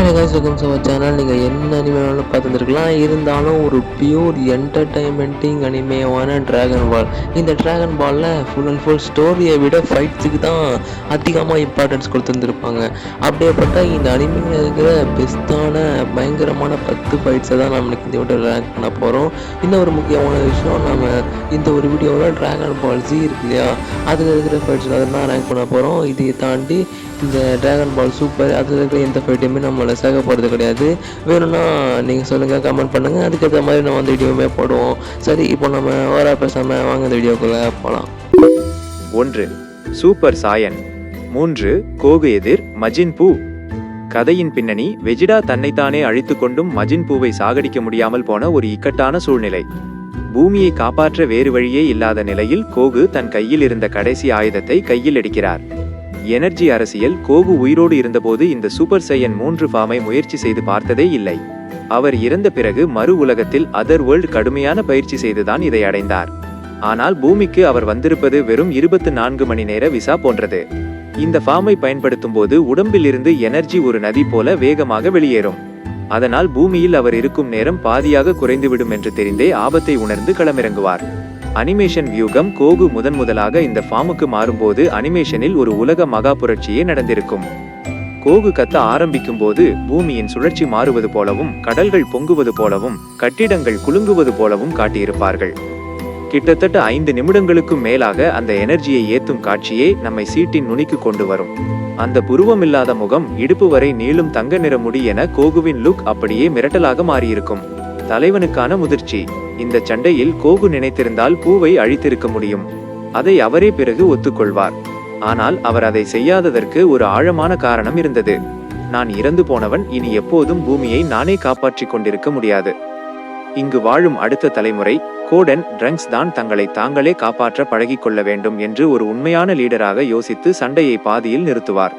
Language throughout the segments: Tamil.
Hey guys, welcome to our channel. நீங்கள் என்ன அனிமே வேணாலும் பார்த்துருக்கலாம். இருந்தாலும் ஒரு பியூர் என்டர்டைன்மெண்ட்டிங் அனிமேவான ட்ராகன் பால். இந்த ட்ராகன் பாலில் ஃபுல் அண்ட் ஃபுல் ஸ்டோரியை விட ஃபைட்ஸுக்கு தான் அதிகமாக இம்பார்ட்டன்ஸ் கொடுத்துருந்துருப்பாங்க. அப்படியேப்பட்ட இந்த அனிமையில் இருக்கிற பெஸ்ட்டான பயங்கரமான 10 ஃபைட்ஸை தான் நம்மளுக்கு இந்த வீடியோவில் ரேங்க் பண்ண போகிறோம். இன்னும் ஒரு முக்கியமான விஷயம், நம்ம இந்த ஒரு வீடியோவில் ட்ராகன் பால் ஜி இருக்கு இல்லையா, அதில் இருக்கிற ஃபைட்ஸில் அதை தான் ரேங்க் பண்ண போகிறோம். இதை தாண்டி இந்த ட்ராகன் பால் சூப்பர் அதில் இருக்கிற எந்த ஃபைட்டையுமே நம்மளை சேர்க்க போகிறது கிடையாது. வேணும்னா நீங்கள் சொல்லுங்கள், கமெண்ட் பண்ணுங்கள், அதுக்கேற்ற மாதிரி நம்ம அந்த வீடியோவுமே போடுவோம். சரி, இப்போ நம்ம ஓரா பேசாமல் வாங்க இந்த வீடியோக்குள்ளே போகலாம். 1. Super Zion. 3. கோகு எதிர் மஜின் பூ. கதையின் பின்னணி: வெஜிடா தன்னைத்தானே அழித்து கொண்டும் மஜின் பூவை சாகடிக்க முடியாமல் போன ஒரு இக்கட்டான சூழ்நிலை. பூமியை காப்பாற்ற வேறு வழியே இல்லாத நிலையில் கோகு தன் கையில் இருந்த கடைசி ஆயுதத்தை கையில் எடுக்கிறார். எனர்ஜி அரசியல்: கோகு உயிரோடு இருந்தபோது இந்த சூப்பர் சையன் 3 ஃபார்மை முயற்சி செய்து பார்த்ததே இல்லை. அவர் இறந்த பிறகு மறு உலகத்தில் அதர் வேர்ல்ட் கடுமையான பயிற்சி செய்துதான் இதை அடைந்தார். ஆனால் பூமிக்கு அவர் வந்திருப்பது வெறும் 24 மணி நேர விசா போன்றது. இந்த ஃபார்மை பயன்படுத்தும் போது உடம்பில் இருந்து எனர்ஜி ஒரு நதி போல வேகமாக வெளியேறும். அதனால் பூமியில் அவர் இருக்கும் நேரம் பாதியாக குறைந்துவிடும் என்று தெரிந்தே ஆபத்தை உணர்ந்து களமிறங்குவார். அனிமேஷன் வியூகம்: கோகு முதலாக இந்த ஃபார்முக்கு மாறும்போது அனிமேஷனில் ஒரு உலக மகா புரட்சியே நடந்திருக்கும். கோகு கத்த ஆரம்பிக்கும் போது பூமியின் சுழற்சி மாறுவது போலவும், கடல்கள் பொங்குவது போலவும், கட்டிடங்கள் குலுங்குவது போலவும் காட்டியிருப்பார்கள். கிட்டத்தட்ட 5 நிமிடங்களுக்கும் மேலாக அந்த எனர்ஜியை ஏத்தும் காட்சியே நம்மை சீட்டின் நுனிக்கு கொண்டு வரும். அந்த புருவமில்லாத முகம், இடுப்பு வரை நீளும் தங்க நிற முடி என கோகுவின் லுக் அப்படியே மிரட்டலாக மாறியிருக்கும். தலைவனுக்கான முதிர்ச்சி: இந்த சண்டையில் கோகு நினைத்திருந்தால் பூவை அழித்திருக்க முடியும். அதை அவரே பிறகு ஒத்துக்கொள்வார். ஆனால் அவர் அதை செய்யாததற்கு ஒரு ஆழமான காரணம் இருந்தது. நான் இறந்து போனவன், இனி எப்போதும் பூமியை நானே காப்பாற்றிக் கொண்டிருக்க முடியாது. இங்கு வாழும் அடுத்த தலைமுறை கோடன் ட்ரங்க்ஸ் தான் தங்களை தாங்களே காப்பாற்ற பழகிக்கொள்ள வேண்டும் என்று ஒரு உண்மையான லீடராக யோசித்து சண்டையை பாதியில் நிறுத்துவார்.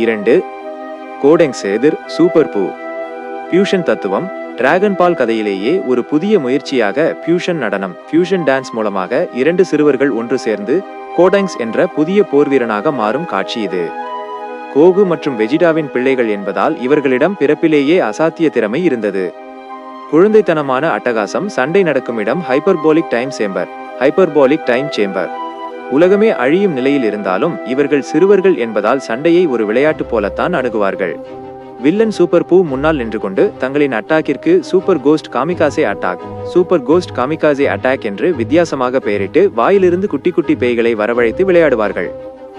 2. கோடெங்ஸ் எதிர் சூப்பர் பூ. பியூஷன் தத்துவம்: டிராகன் பால் கதையிலேயே ஒரு புதிய முயற்சியாக பியூஷன் நடனம், பியூஷன் டான்ஸ் மூலமாக 2 சிறுவர்கள் ஒன்று சேர்ந்து கோடெங்ஸ் என்ற புதிய போர்வீரனாக மாறும் காட்சி இது. கோகு மற்றும் வெஜிடாவின் பிள்ளைகள் என்பதால் இவர்களிடம் பிறப்பிலேயே அசாத்திய திறமை இருந்தது. குழந்தைத்தனமான அட்டகாசம்: சண்டை நடக்கும் இடம் ஹைப்பர்போலிக் டைம் சேம்பர். உலகமே அழியும் நிலையில் இருந்தாலும் இவர்கள் சிறுவர்கள் என்பதால் சண்டையை ஒரு விளையாட்டு போலத்தான் அணுகுவார்கள். வில்லன் சூப்பர் பூ முன்னால் நின்று கொண்டு தங்களின் அட்டாக்கிற்கு சூப்பர் கோஸ்ட் காமிகாசே அட்டாக் என்று வித்தியாசமாக பெயரிட்டு வாயிலிருந்து குட்டி குட்டி பேய்களை வரவழைத்து விளையாடுவார்கள்.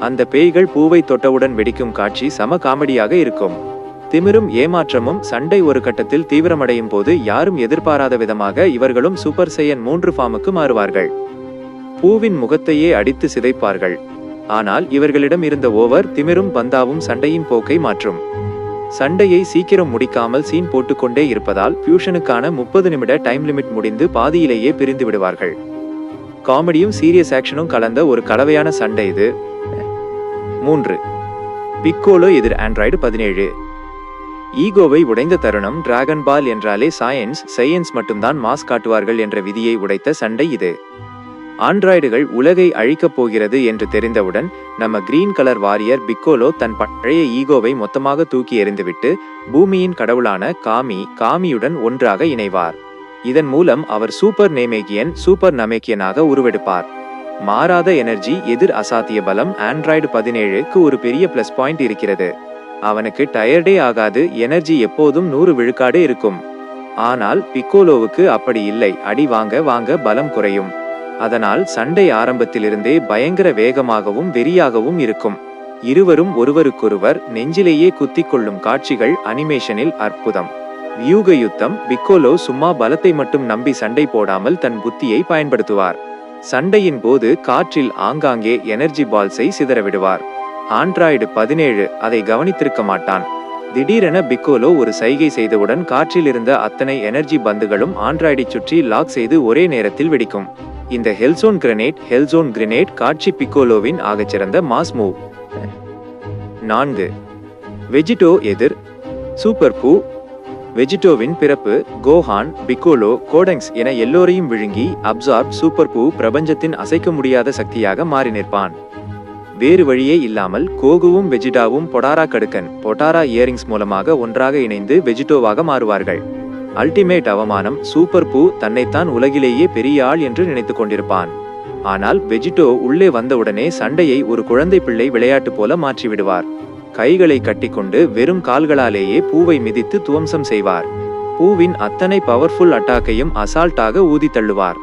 அந்த பேய்கள் பூவை தொட்டவுடன் வெடிக்கும் காட்சி சம காமெடியாக இருக்கும். திமிரும் ஏமாற்றமும்: சண்டை ஒரு கட்டத்தில் தீவிரமடையும் போது யாரும் எதிர்பாராத விதமாக இவர்களும் சூப்பர் சையன் 3 ஃபார்முக்கு மாறுவார்கள். பூவின் முகத்தையே அடித்து சிதைப்பார்கள். ஆனால் இவர்களிடம் இருந்த ஓவர் திமிரும் பந்தாவும் சண்டையின் போக்கை மாற்றும். சண்டையை சீக்கிரம் முடிக்காமல் சீன் போட்டுக்கொண்டே இருப்பதால் பியூஷனுக்கான 30 நிமிட டைம் லிமிட் முடிந்து பாதியிலேயே பிரிந்து விடுவார்கள். காமெடியும் சீரியஸ் ஆக்ஷனும் கலந்த ஒரு கலவையான சண்டை இது. 3. பிக்கோலோ எதிர் ஆண்ட்ராய்டு 17. ஈகோவை உடைந்த தருணம்: டிராகன் பால் என்றாலே சயின்ஸ் மட்டும்தான் மாஸ் காட்டுவார்கள் என்ற விதியை உடைத்த சண்டை இது. ஆண்ட்ராய்டுகள் உலகை அழிக்கப் போகிறது என்று தெரிந்தவுடன் நம்ம கிரீன் கலர் வாரியர் பிக்கோலோ தன் பழைய ஈகோவை மொத்தமாக தூக்கி எறிந்துவிட்டு பூமியின் கடவுளான காமியுடன் ஒன்றாக இணைவார். இதன் மூலம் அவர் சூப்பர் நமேக்கியனாக உருவெடுப்பார். மாறாத எனர்ஜி எதிர் அசாத்திய பலம்: ஆண்ட்ராய்டு 17க்கு ஒரு பெரிய பிளஸ் பாயிண்ட் இருக்கிறது. அவனுக்கு டயர்டே ஆகாது, எனர்ஜி எப்போதும் 100 விழுக்காடு இருக்கும். ஆனால் பிக்கோலோவுக்கு அப்படி இல்லை. அடி வாங்க பலம் குறையும். அதனால் சண்டை ஆரம்பத்திலிருந்தே பயங்கர வேகமாகவும் வெறியாகவும் இருக்கும். இருவரும் ஒருவருக்கொருவர் நெஞ்சிலேயே குத்திக் கொள்ளும் காட்சிகள் அனிமேஷனில் அற்புதம். வியூக யுத்தம்: பிக்கோலோ சும்மா பலத்தை மட்டும் நம்பி சண்டை போடாமல் தன் புத்தியை பயன்படுத்துவார். சண்டையின் போது காற்றில் ஆங்காங்கே எனர்ஜி பால்ஸை சிதறவிடுவார். ஆண்ட்ராய்டு 17 அதை கவனித்திருக்க மாட்டான். திடீரென பிக்கோலோ ஒரு சைகை செய்தவுடன் காற்றில் இருந்த அத்தனை எனர்ஜி பந்துகளும் ஆண்ட்ராய்டை சுற்றி லாக் செய்து ஒரே நேரத்தில் வெடிக்கும். இந்த ஹெல்சோன் கிரெனேட் காட்சி பிக்கோலோவின் ஆகச்சிறந்த மாஸ் மூவ். 4. வெஜிடோ எதிர் சூப்பர் பூ. வெஜிடோவின் பிறப்பு: கோஹான், பிக்கோலோ, கோடெங்ஸ் என எல்லோரையும் விழுங்கி அப்சார்ப் சூப்பர் பூ பிரபஞ்சத்தின் அசைக்க முடியாத சக்தியாக மாறி நிற்பான். வேறு வழியே இல்லாமல் கோகுவும் வெஜிடாவும் பொடாரா கடுக்கன் பொட்டாரா இயரிங்ஸ் மூலமாக ஒன்றாக இணைந்து வெஜிடோவாக மாறுவார்கள். அல்டிமேட் அவமானம், சூப்பர் பூ தன்னைத்தான் உலகிலேயே பெரிய ஆள் என்று நினைத்துக் கொண்டிருப்பான். ஆனால் வெஜிடோ உள்ளே வந்தவுடனே சண்டையை ஒரு குழந்தை பிள்ளை விளையாட்டு போல மாற்றிவிடுவார். கைகளை கட்டிக்கொண்டு வெறும் கால்களாலேயே பூவை மிதித்து துவம்சம் செய்வார். பூவின் அத்தனை பவர்ஃபுல் அட்டாக்கையும் அசால்ட்டாக ஊதி தள்ளுவார்.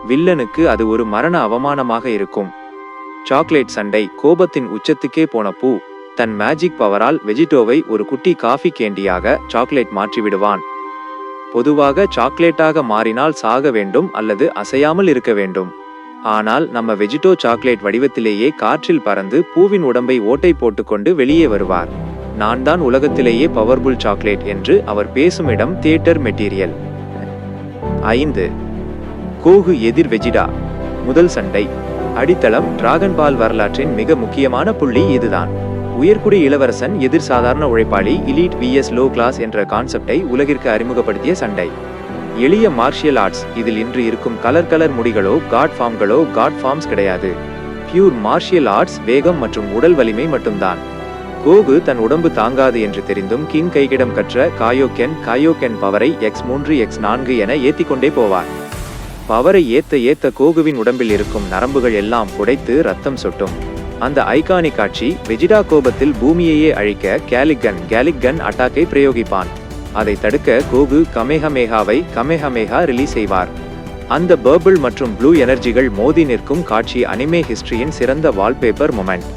வில்லனுக்கு அது ஒரு மரண அவமானமாக இருக்கும். சாக்லேட் சண்டை. கோபத்தின் உச்சத்துக்கே போன பூ தன் மேஜிக் பவரால் வெஜிடோவை ஒரு குட்டி காஃபி கேண்டியாக சாக்லேட் மாற்றிவிடுவான். பொதுவாக சாக்லேட்டாக மாறினால் சாக வேண்டும் அல்லது அசையாமல் இருக்க வேண்டும். ஆனால் நம்ம வெஜிடோ சாக்லேட் வடிவத்திலேயே காற்றில் பறந்து பூவின் உடம்பை ஓட்டை போட்டுக்கொண்டு வெளியே வருவார். நான் தான் உலகத்திலேயே பவர்ஃபுல் சாக்லேட் என்று அவர் பேசும் இடம் தியேட்டர் மெட்டீரியல். 5. கோகு எதிர் வெஜிடா. முதல் சண்டை. அடித்தளம். டிராகன் பால் வரலாற்றின் மிக முக்கியமான புள்ளி இதுதான். உயர்குடி இளவரசன் எதிர் சாதாரண உழைப்பாளி இலீட் vs லோ கிளாஸ் என்ற கான்செப்டை உலகிற்கு அறிமுகப்படுத்திய சண்டை. எளிய மார்ஷியல் ஆர்ட்ஸ். இதில் இன்று இருக்கும் கலர் முடிகளோ காட் ஃபார்ம்ஸ் கிடையாது. பியூர் மார்ஷியல் ஆர்ட்ஸ், வேகம் மற்றும் உடல் வலிமை மட்டும்தான். கோகு தன் உடம்பு தாங்காது என்று தெரிந்தும் கிங் கைகிடம் கற்ற காயோகென் பவரை x3 x4 என ஏத்திக்கொண்டே போவார். பவரை ஏத்த கோகுவின் உடம்பில் இருக்கும் நரம்புகள் எல்லாம் புடைத்து ரத்தம் சொட்டும். அந்த ஐகானிக் காட்சி. வெஜிடா கோபத்தில் பூமியையே அழிக்க கேலிக் கன் அட்டாக்கை பிரயோகிப்பான். அதை தடுக்க கோகு கமேஹமேஹா ரிலீஸ் செய்வார். அந்த பர்பிள் மற்றும் ப்ளூ எனர்ஜிகள் மோதி நிற்கும் காட்சி அனிமே ஹிஸ்டரியின் சிறந்த வால்பேப்பர் மொமெண்ட்.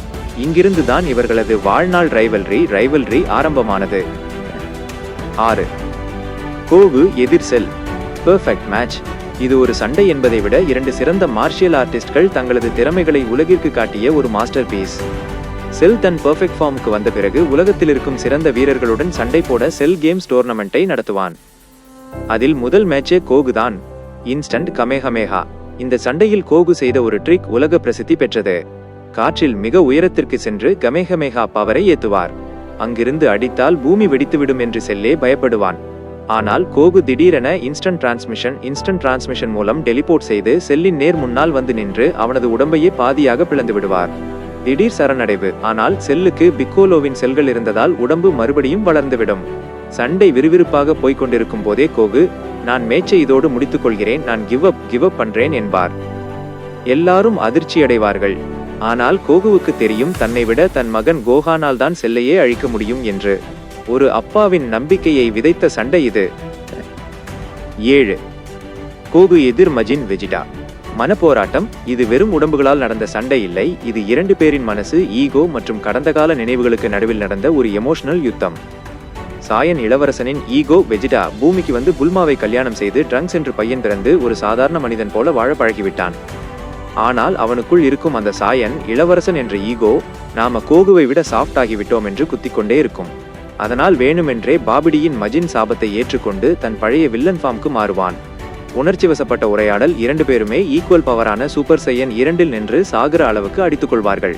இங்கிருந்து தான் இவர்களது வாழ்நாள் ரைவல்ரி ஆரம்பமானது. 6. கோகு எதிர் செல். Perfect match. இது ஒரு சண்டை என்பதை விட 2 சிறந்த மார்ஷியல் ஆர்டிஸ்ட்கள் தங்களது திறமைகளை உலகிற்கு காட்டிய ஒரு மாஸ்டர் பீஸ். செல் தன் பெர்ஃபெக்ட் ஃபார்முக்கு வந்த பிறகு உலகத்தில் இருக்கும் சிறந்த வீரர்களுடன் சண்டை போட செல் கேம்ஸ் டோர்னமெண்ட்டை நடத்துவான். அதில் முதல் மேட்சே கோகு தான். இன்ஸ்டன்ட் கமேஹமேஹா. இந்த சண்டையில் கோகு செய்த ஒரு ட்ரிக் உலக பிரசித்தி பெற்றது. காற்றில் மிக உயரத்திற்கு சென்று கமேஹமேஹா பவரை ஏத்துவார். அங்கிருந்து அடித்தால் பூமி வெடித்துவிடும் என்று செல்லே பயப்படுவான். ஆனால் கோகு திடீரென இன்ஸ்டன்ட் டிரான்ஸ்மிஷன் மூலம் டெலிபோர்ட் செய்து செல்லின் நேர் முன்னால் வந்து நின்று அவனது உடம்பையே பாதியாக பிளந்து விடுவார். திடீர் சரணடைவு. ஆனால் செல்லுக்கு பிக்கோலோவின் செல்கள் இருந்ததால் உடம்பு மறுபடியும் வளர்ந்துவிடும். சண்டை விறுவிறுப்பாக போய்கொண்டிருக்கும் போதே கோகு, நான் மேட்சை இதோடு முடித்துக் கொள்கிறேன், நான் கிவ் அப் பண்றேன் என்பார். எல்லாரும் அதிர்ச்சி அடைவார்கள். ஆனால் கோகுவுக்கு தெரியும் தன்னை விட தன் மகன் கோஹானால் தான் செல்லையே அழிக்க முடியும் என்று. ஒரு அப்பாவின் நம்பிக்கையை விதைத்த சண்டை இது. 7. கோகு எதிர் மஜின் வெஜிடா. மனப்போராட்டம். இது வெறும் உடம்புகளால் நடந்த சண்டை இல்லை. இது 2 பேரின் மனசு, ஈகோ மற்றும் கடந்த கால நினைவுகளுக்கு நடுவில் நடந்த ஒரு எமோஷனல் யுத்தம். Zion இளவரசனின் ego. வெஜிடா பூமிக்கு வந்து புல்மாவை கல்யாணம் செய்து ட்ரங்க்ஸ் என்று பையன் பிறந்து ஒரு சாதாரண மனிதன் போல வாழ பழகிவிட்டான். ஆனால் அவனுக்குள் இருக்கும் அந்த சாயன் இளவரசன் என்ற ஈகோ நாம கோகுவை விட சாஃப்ட் ஆகிவிட்டோம் என்று குத்திக்கொண்டே இருக்கும். அதனால் வேணுமென்றே பாபிடியின் மஜின் சாபத்தை ஏற்றுக்கொண்டு தன் பழைய வில்லன் ஃபார்முக்கு மாறுவான். உணர்ச்சி வசப்பட்ட உரையாடல். 2 பேருமே ஈக்குவல் பவரான சூப்பர் சையன் 2 நின்று சாகிற அளவுக்கு அடித்துக் கொள்வார்கள்.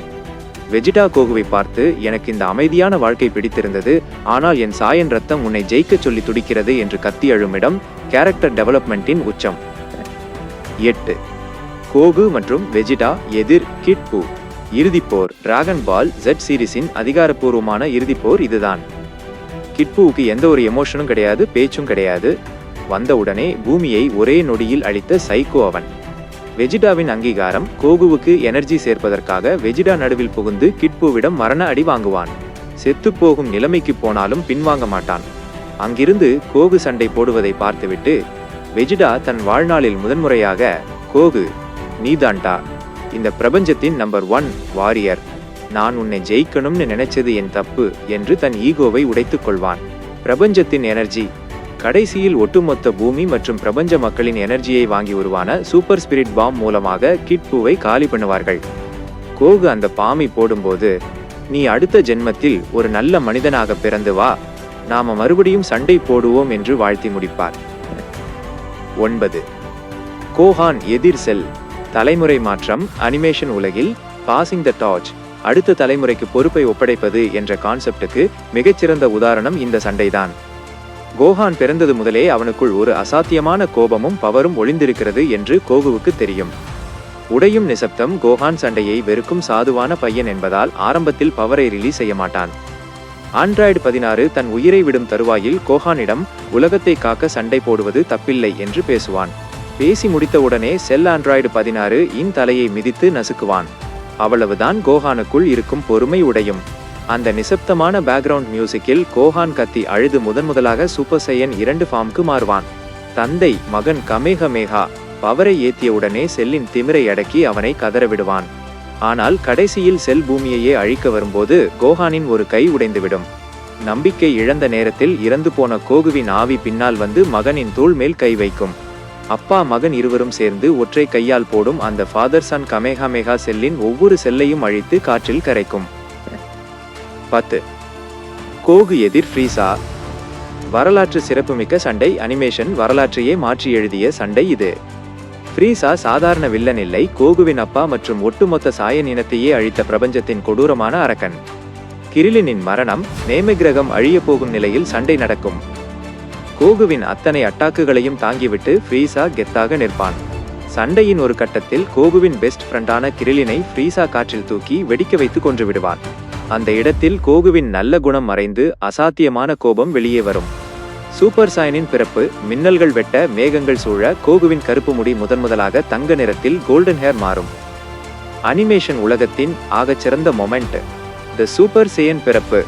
வெஜிடா கோகுவை பார்த்து, எனக்கு இந்த அமைதியான வாழ்க்கை பிடித்திருந்தது, ஆனால் என் சாயன் ரத்தம் உன்னை ஜெயிக்க சொல்லி துடிக்கிறது என்று கத்தி அழுமிடம். கேரக்டர் டெவலப்மெண்ட்டின் உச்சம். 8. கோகு மற்றும் வெஜிடா எதிர் கிட் பூ. இறுதிப்போர். டிராகன் பால் Z சீரிஸின் அதிகாரப்பூர்வமான இறுதிப்போர் இதுதான். கிட்பூவுக்கு எந்த ஒரு எமோஷனும் கிடையாது, பேச்சும் கிடையாது. வந்தவுடனே பூமியை ஒரே நொடியில் அளித்த சைக்கோ அவன். வெஜிடாவின் அங்கீகாரம். கோகுவுக்கு எனர்ஜி சேர்ப்பதற்காக வெஜிடா நடுவில் புகுந்து கிட்பூவிடம் மரண அடி வாங்குவான். செத்துப்போகும் நிலைமைக்கு போனாலும் பின்வாங்க மாட்டான். அங்கிருந்து கோகு சண்டை போடுவதை பார்த்துவிட்டு வெஜிடா தன் வாழ்நாளில் முதன்முறையாக, கோகு நீதான்டா இந்த பிரபஞ்சத்தின் நம்பர் 1 வாரியர், நான் உன்னை ஜெயிக்கணும்னு நினைச்சது என் தப்பு என்று தன் ஈகோவை உடைத்துக் கொள்வான். பிரபஞ்சத்தின் எனர்ஜி. கடைசியில் ஒட்டுமொத்த பூமி மற்றும் பிரபஞ்ச மக்களின் எனர்ஜியை வாங்கி உருவான சூப்பர் ஸ்பிரிட் பாம் மூலமாக கிட் பூவை காலி பண்ணுவார்கள். கோகு அந்த பாமை போடும்போது, நீ அடுத்த ஜென்மத்தில் ஒரு நல்ல மனிதனாக பிறந்து வா, நாம மறுபடியும் சண்டை போடுவோம் என்று வாழ்த்தி முடிப்பார். 9. கோஹான் எதிர் செல். தலைமுறை மாற்றம். அனிமேஷன் உலகில் பாசிங் த டார்ச், அடுத்த தலைமுறைக்கு பொறுப்பை ஒப்படைப்பது என்ற கான்செப்டுக்கு மிகச்சிறந்த உதாரணம் இந்த சண்டைதான். கோஹான் பிறந்தது முதலே அவனுக்குள் ஒரு அசாத்தியமான கோபமும் பவரும் ஒளிந்திருக்கிறது என்று கோகுவுக்கு தெரியும். உடையும் நிசப்தம். கோஹான் சண்டையை வெறுக்கும் சாதுவான பையன் என்பதால் ஆரம்பத்தில் பவரை ரிலீஸ் செய்ய மாட்டான். ஆண்ட்ராய்டு 16 தன் உயிரை விடும் தருவாயில் கோஹானிடம் உலகத்தை காக்க சண்டை போடுவது தப்பில்லை என்று பேசுவான். பேசி முடித்தவுடனே செல் ஆண்ட்ராய்டு 16 இன் தலையை மிதித்து நசுக்குவான். அவ்வளவுதான் கோஹானுக்குள் இருக்கும் பொறுமை உடையும். அந்த நிசப்தமான பேக்ரவுண்ட் மியூசிக்கில் கோஹான் கத்தி அழுது முதன்முதலாக சூப்பர் சையன் 2 ஃபார்முக்கு மாறுவான். தந்தை மகன் கமேகமேகா பவரை ஏத்தியவுடனே செல்லின் திமிரை அடக்கி அவனை கதறவிடுவான். ஆனால் கடைசியில் செல் பூமியையே அழிக்க வரும்போது கோஹானின் ஒரு கை உடைந்துவிடும். நம்பிக்கை இழந்த நேரத்தில் இறந்து போன கோகுவின் ஆவி பின்னால் வந்து மகனின் தோள் மேல் கை வைக்கும். அப்பா மகன் இருவரும் சேர்ந்து ஒற்றை கையால் போடும் அந்த ஃபாதர் சன் கமேகமேகா செல்லின் ஒவ்வொரு செல்லையும் அழித்து காற்றில் கரைக்கும். 10. கோகு எதிர் ஃப்ரீசா. வரலாற்று சிறப்புமிக்க சண்டை. அனிமேஷன் வரலாற்றையே மாற்றி எழுதிய சண்டை இது. ஃப்ரீசா சாதாரண வில்லன் இல்லை, கோகுவின் அப்பா மற்றும் ஒட்டுமொத்த சாயன் இனத்தையே அழித்த பிரபஞ்சத்தின் கொடூரமான அரக்கன். கிரிலினின் மரணம், நேம கிரகம் அழிய போகும் நிலையில் சண்டை நடக்கும். கோகுவின் அத்தனை அட்டாக்குகளையும் தாங்கிவிட்டு ஃப்ரீசா கெத்தாக நிற்பான். சண்டையின் ஒரு கட்டத்தில் கோகுவின் பெஸ்ட் ஃப்ரெண்டான கிரிலினை ஃப்ரீசா காற்றில் தூக்கி வெடிக்க வைத்து கொன்று விடுவான். அந்த இடத்தில் கோகுவின் நல்ல குணம் மறைந்து அசாத்தியமான கோபம் வெளியே வரும். சூப்பர் சாயனின் பிறப்பு. மின்னல்கள் வெட்ட, மேகங்கள் சூழ கோகுவின் கருப்பு முடி முதன்முதலாக தங்க நிறத்தில் கோல்டன் ஹேர் மாறும். அனிமேஷன் உலகத்தின் ஆகச்சிறந்த மொமெண்ட். தி சூப்பர் சேயன் பிறப்பு.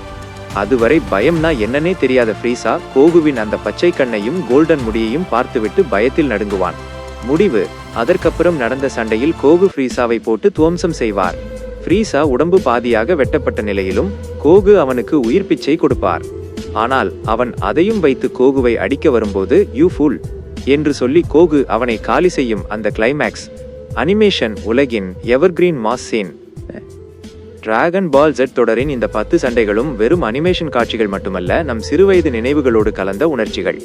அதுவரை பயம்னா என்னன்னே தெரியாத ஃப்ரீசா கோகுவின் அந்த பச்சை கண்ணையும் கோல்டன் முடியையும் பார்த்துவிட்டு பயத்தில் நடுங்குவான். முடிவு. அதற்கப்புறம் நடந்த சண்டையில் கோகு ஃப்ரீசாவை போட்டு துவம்சம் செய்வார். ஃப்ரீசா உடம்பு பாதியாக வெட்டப்பட்ட நிலையிலும் கோகு அவனுக்கு உயிர் பிச்சை கொடுப்பார். ஆனால் அவன் அதையும் வைத்து கோகுவை அடிக்க வரும்போது யூ ஃபூல் என்று சொல்லி கோகு அவனை காலி செய்யும் அந்த கிளைமேக்ஸ். அனிமேஷன் உலகின் எவர்கிரீன் மாஸ் சீன். டிராகன் பால் Z தொடரின் இந்த 10 சண்டைகளும் வெறும் அனிமேஷன் காட்சிகள் மட்டுமல்ல, நம் சிறுவயது நினைவுகளோடு கலந்த உணர்ச்சிகள்.